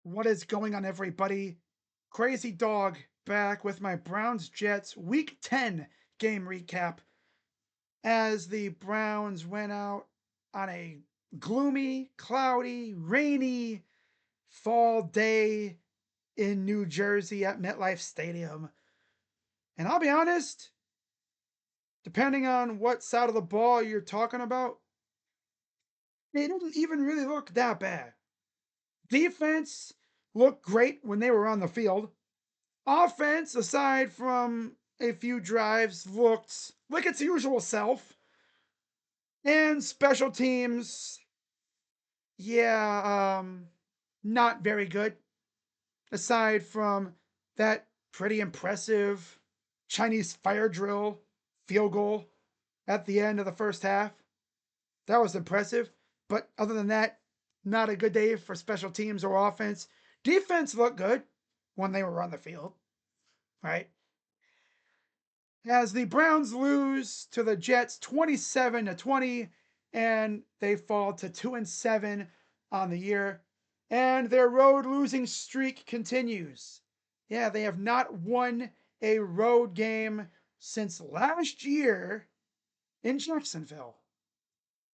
What is going on, everybody? Crazy Dog back with my Browns Jets Week 10 game recap as the Browns went out on a gloomy, cloudy, rainy fall day in New Jersey at MetLife Stadium. And I'll be honest, depending on what side of the ball you're talking about, it didn't even really look that bad. Defense looked great when they were on the field. Offense, aside from a few drives, looked like its usual self. And special teams, yeah, not very good. Aside from that pretty impressive Chinese fire drill field goal at the end of the first half. That was impressive. But other than that, not a good day for special teams or offense. Defense looked good when they were on the field, right? As the Browns lose to the Jets 27-20, and they fall to 2-7 on the year. And their road losing streak continues. Yeah, they have not won a road game since last year in Jacksonville,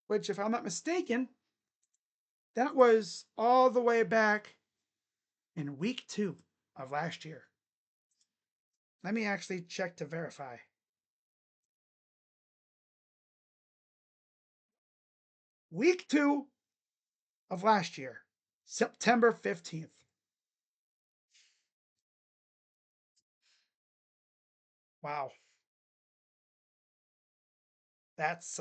which, if I'm not mistaken, that was all the way back in week 2 of last year. Let me actually check to verify. Week 2 of last year, September 15th. Wow. That's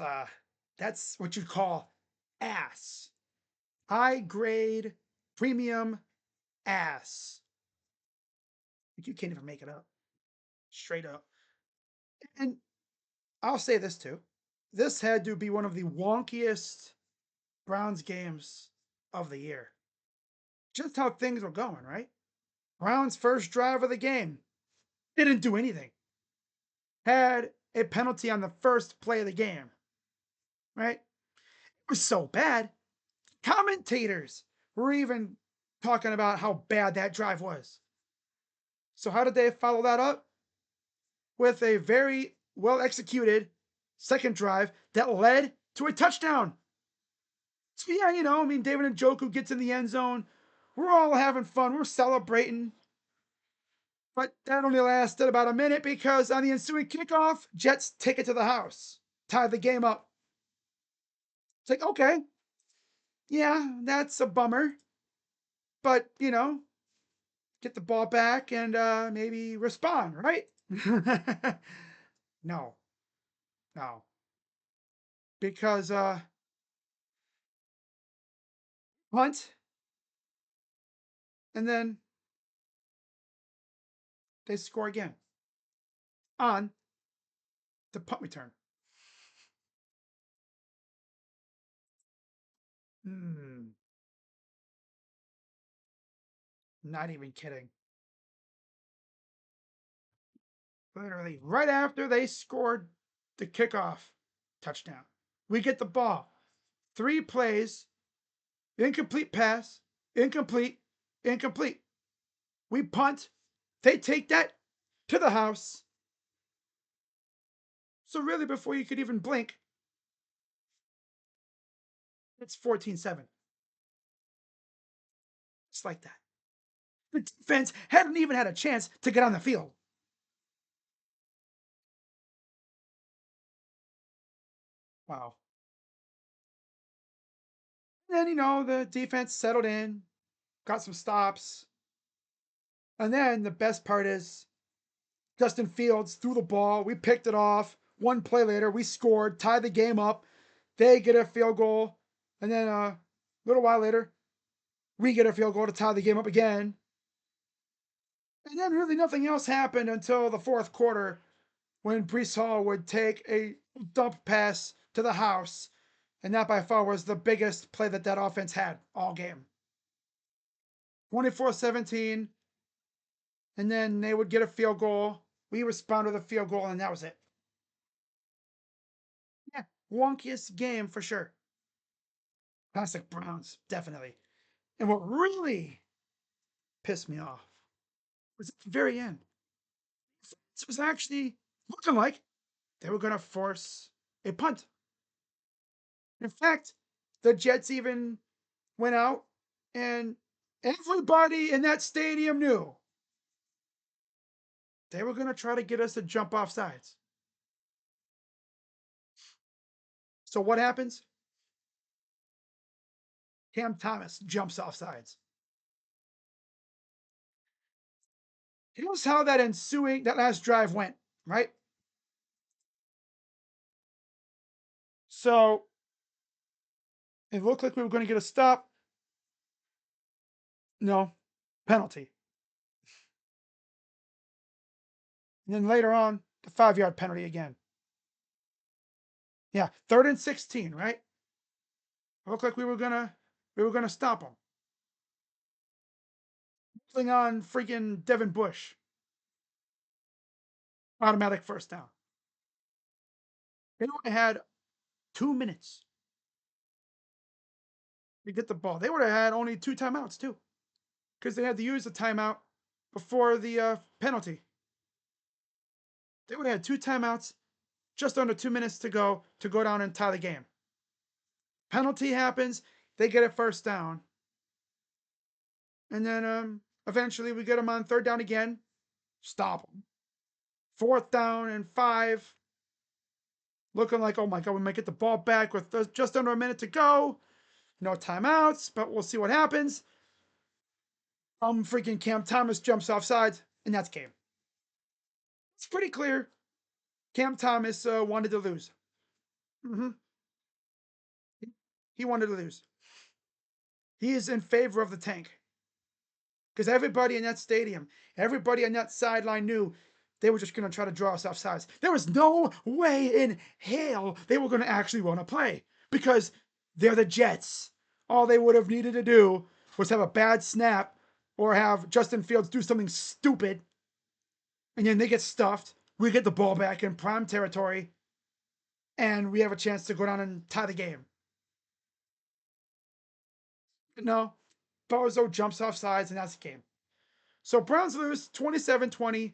what you call ass. High grade premium ass. Like, you can't even make it up. Straight up. And I'll say this too. This had to be one of the wonkiest Browns games of the year. Just how things were going, right? Browns' first drive of the game didn't do anything. Had a penalty on the first play of the game, right? It was so bad. Commentators were even talking about how bad that drive was. So, how did they follow that up? With a very well executed second drive that led to a touchdown. So, yeah, I mean, David Njoku gets in the end zone. We're all having fun. We're celebrating. But that only lasted about a minute because on the ensuing kickoff, Jets take it to the house, tie the game up. It's like, okay, yeah, that's a bummer. But, get the ball back and maybe respond, right? No, no. Because punt, and then they score again on the punt return. Hmm, not even kidding. Literally, right after they scored the kickoff touchdown, we get the ball. 3 plays, incomplete pass, incomplete, incomplete. We punt. They take that to the house. So, really, before you could even blink, it's 14-7. Just like that. The defense hadn't even had a chance to get on the field. Wow. And then, the defense settled in, got some stops. And then the best part is Justin Fields threw the ball. We picked it off. 1 play later, we scored, tied the game up. They get a field goal. And then a little while later, we get a field goal to tie the game up again. And then really nothing else happened until the fourth quarter when Brees Hall would take a dump pass to the house. And that by far was the biggest play that offense had all game. 24-17. And then they would get a field goal. We responded with a field goal, and that was it. Yeah, wonkiest game for sure. Classic Browns, definitely. And what really pissed me off was at the very end. It was actually looking like they were going to force a punt. In fact, the Jets even went out and everybody in that stadium knew they were going to try to get us to jump off sides. So what happens? Cam Thomas jumps off sides. Here's how that last drive went, right? So it looked like we were going to get a stop. No, penalty. And then later on, the 5-yard penalty again. Yeah, 3rd and 16, right? It looked like we were gonna stop them. Putting on freaking Devin Bush. Automatic first down. They only had 2 minutes to get the ball. They would have had only 2 timeouts too, because they had to use the timeout before the penalty. They would have had 2 timeouts, just under 2 minutes to go down and tie the game. Penalty happens, they get a first down, and then eventually we get them on 3rd down again, stop them. 4th down and 5, looking like, oh my god, we might get the ball back with just under a minute to go. No timeouts, but we'll see what happens. Freaking Cam Thomas jumps off sides, and that's game. It's pretty clear. Cam Thomas wanted to lose. Mm-hmm. He wanted to lose. He is in favor of the tank. Because everybody in that stadium, everybody on that sideline knew they were just going to try to draw us off sides. There was no way in hell they were going to actually want to play. Because they're the Jets. All they would have needed to do was have a bad snap or have Justin Fields do something stupid. And then they get stuffed. We get the ball back in prime territory. And we have a chance to go down and tie the game. But no, Bozo jumps off sides, and that's the game. So Browns lose 27-20.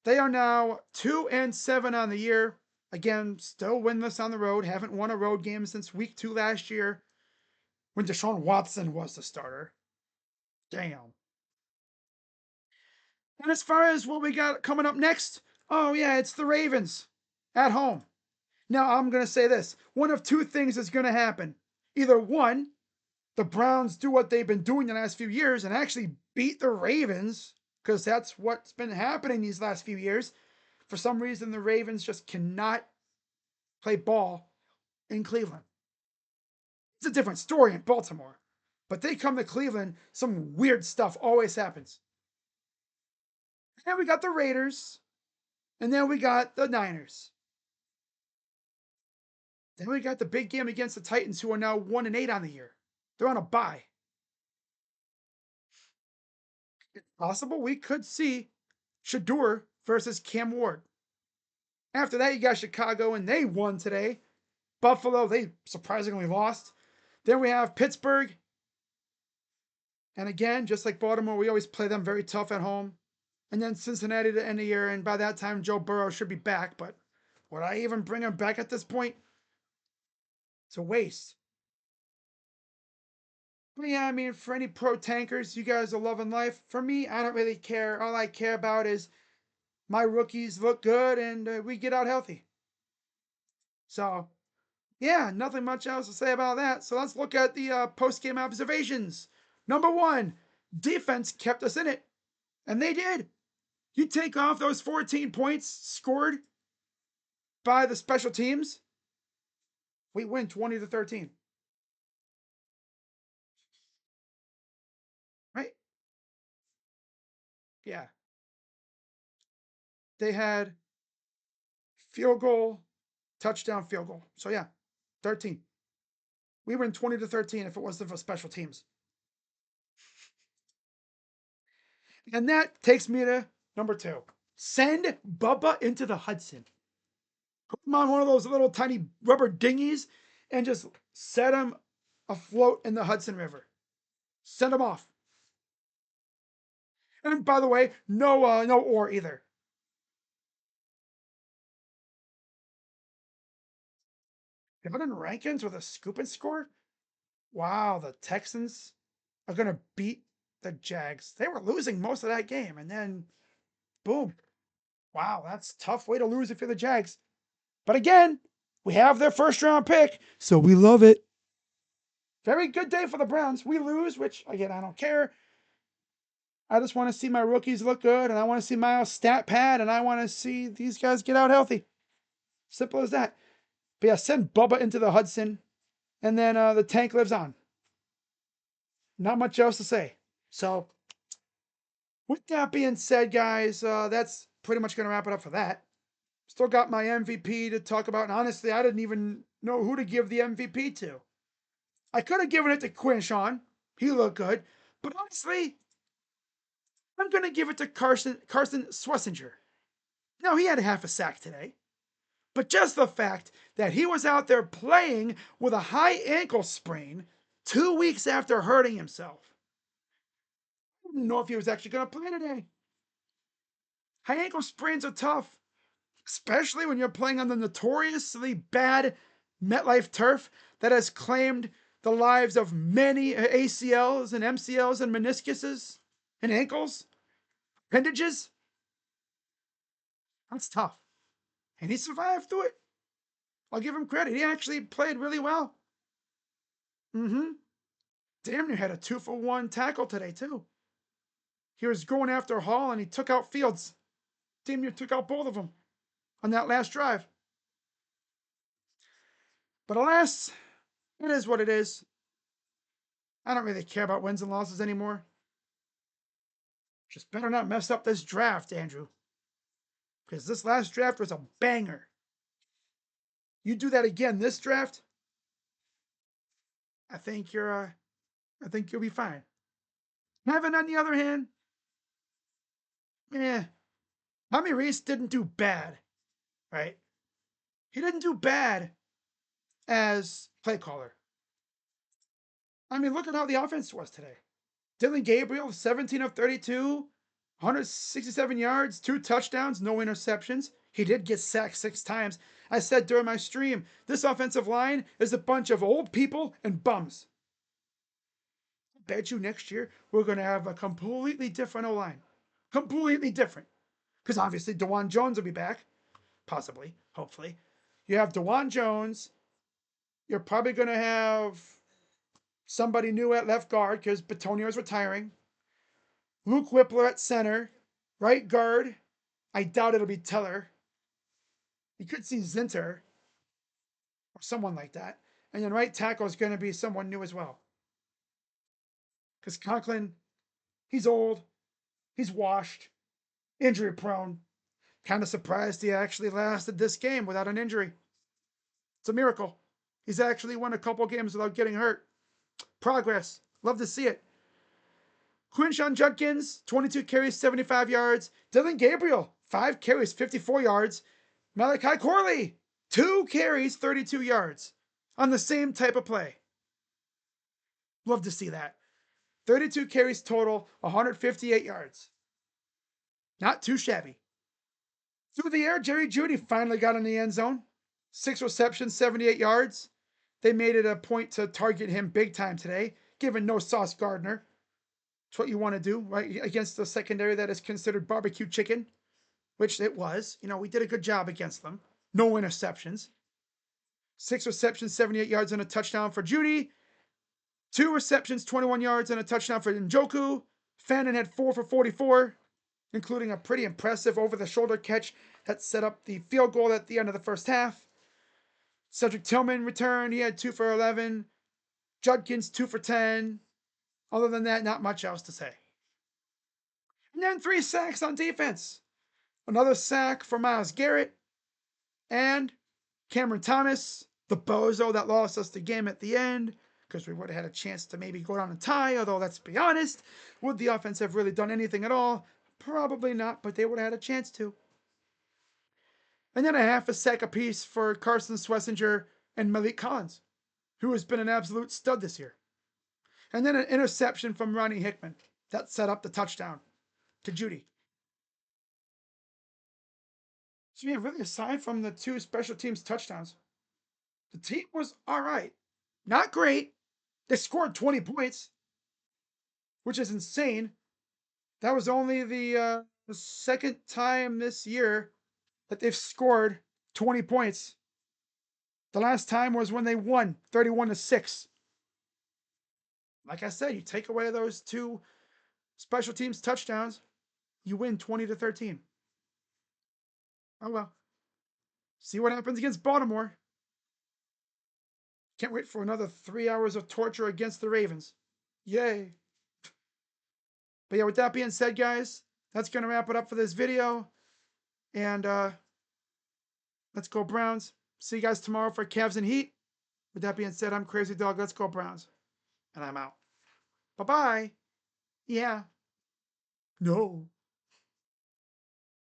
They are now 2-7 on the year. Again, still winless on the road. Haven't won a road game since week 2 last year when Deshaun Watson was the starter. Damn. And as far as what we got coming up next, oh yeah, it's the Ravens at home. Now I'm going to say this. One of 2 things is going to happen. Either one, the Browns do what they've been doing the last few years and actually beat the Ravens, because that's what's been happening these last few years. For some reason, the Ravens just cannot play ball in Cleveland. It's a different story in Baltimore. But they come to Cleveland, some weird stuff always happens. And then we got the Raiders. And then we got the Niners. Then we got the big game against the Titans, who are now 1-8 on the year. They're on a bye. It's possible we could see Shador versus Cam Ward. After that, you got Chicago, and they won today. Buffalo, they surprisingly lost. Then we have Pittsburgh. And again, just like Baltimore, we always play them very tough at home. And then Cincinnati to end the year, and by that time, Joe Burrow should be back. But would I even bring him back at this point? It's a waste. But yeah, I mean, for any pro tankers, you guys are loving life. For me, I don't really care. All I care about is my rookies look good and we get out healthy. So, yeah, nothing much else to say about that. So let's look at the post-game observations. Number 1, defense kept us in it. And they did. You take off those 14 points scored by the special teams, we win 20-13. Right? Yeah. They had field goal, touchdown, field goal. So yeah, 13. We win 20-13 if it wasn't for special teams. And that takes me to number 2. Send Bubba into the Hudson. Put him on one of those little tiny rubber dinghies and just set him afloat in the Hudson River. Send him off. And by the way, no or either. Gavin Rankins with a scoop and score? Wow, the Texans are going to beat the Jags. They were losing most of that game, and then boom. Wow, that's a tough way to lose if you're the Jags. But again, we have their first round pick, so we love it. Very good day for the Browns. We lose, which again, I don't care. I just want to see my rookies look good, and I want to see Miles stat pad, and I want to see these guys get out healthy. Simple as that. But yeah, send Bubba into the Hudson, and then the tank lives on. Not much else to say. So, with that being said, guys, that's pretty much going to wrap it up for that. Still got my MVP to talk about, and honestly, I didn't even know who to give the MVP to. I could have given it to Quinshawn. He looked good. But honestly, I'm going to give it to Carson Swessinger. Now, he had half a sack today. But just the fact that he was out there playing with a high ankle sprain 2 weeks after hurting himself. I didn't know if he was actually going to play today. High ankle sprains are tough, especially when you're playing on the notoriously bad MetLife turf that has claimed the lives of many ACLs and MCLs and meniscuses and ankles, appendages. That's tough. And he survived through it. I'll give him credit. He actually played really well. Mm-hmm. Damn near had a 2-for-1 tackle today, too. He was going after Hall and he took out Fields. Damn near took out both of them on that last drive. But alas, it is what it is. I don't really care about wins and losses anymore. Just better not mess up this draft, Andrew. Because this last draft was a banger. You do that again this draft, I think you'll be fine. Evan, on the other hand, Tommy Reese didn't do bad, right? He didn't do bad as play caller. I mean, look at how the offense was today. Dylan Gabriel, 17 of 32, 167 yards, 2 touchdowns, no interceptions. He did get sacked 6 times. I said during my stream, this offensive line is a bunch of old people and bums. I bet you next year we're going to have a completely different O-line. Completely different. Because obviously DeJuan Jones will be back. Possibly. Hopefully. You have DeJuan Jones. You're probably going to have somebody new at left guard because Batonio is retiring. Luke Whippler at center. Right guard. I doubt it'll be Teller. You could see Zinter or someone like that. And then right tackle is going to be someone new as well. Because Conklin, he's old. He's washed. Injury prone. Kind of surprised he actually lasted this game without an injury. It's a miracle. He's actually won a couple games without getting hurt. Progress. Love to see it. Quinshawn Judkins, 22 carries, 75 yards. Dylan Gabriel, 5 carries, 54 yards. Malachi Corley, 2 carries, 32 yards on the same type of play. Love to see that. 32 carries total, 158 yards. Not too shabby. Through the air, Jerry Jeudy finally got in the end zone. 6 receptions, 78 yards. They made it a point to target him big time today, given no Sauce Gardner. It's what you want to do, right? Against the secondary that is considered barbecue chicken, which it was. You know, we did a good job against them. No interceptions. 6 receptions, 78 yards, and a touchdown for Jeudy. 2 receptions, 21 yards, and a touchdown for Njoku. Fannin had 4 for 44, including a pretty impressive over-the-shoulder catch that set up the field goal at the end of the first half. Cedric Tillman returned. He had 2 for 11. Judkins, 2 for 10. Other than that, not much else to say. And then 3 sacks on defense. Another sack for Myles Garrett. And Cameron Thomas, the bozo that lost us the game at the end, because we would have had a chance to maybe go down and tie, although let's be honest, would the offense have really done anything at all? Probably not, but they would have had a chance to. And then a half a sack apiece for Carson Swessinger and Malik Collins, who has been an absolute stud this year. And then an interception from Ronnie Hickman that set up the touchdown. to Judy. So yeah, really, aside from the 2 special teams touchdowns, the team was all right. Not great. They scored 20 points, which is insane. That was only the second time this year that they've scored 20 points. The last time was when they won 31-6. Like I said, you take away those 2 special teams touchdowns, you win 20-13. Oh well. See what happens against Baltimore. Can't wait for another 3 hours of torture against the Ravens. Yay. But yeah, with that being said, guys, that's going to wrap it up for this video. And let's go Browns. See you guys tomorrow for Cavs and Heat. With that being said, I'm Crazy Dog. Let's go Browns. And I'm out. Bye-bye. Yeah. No.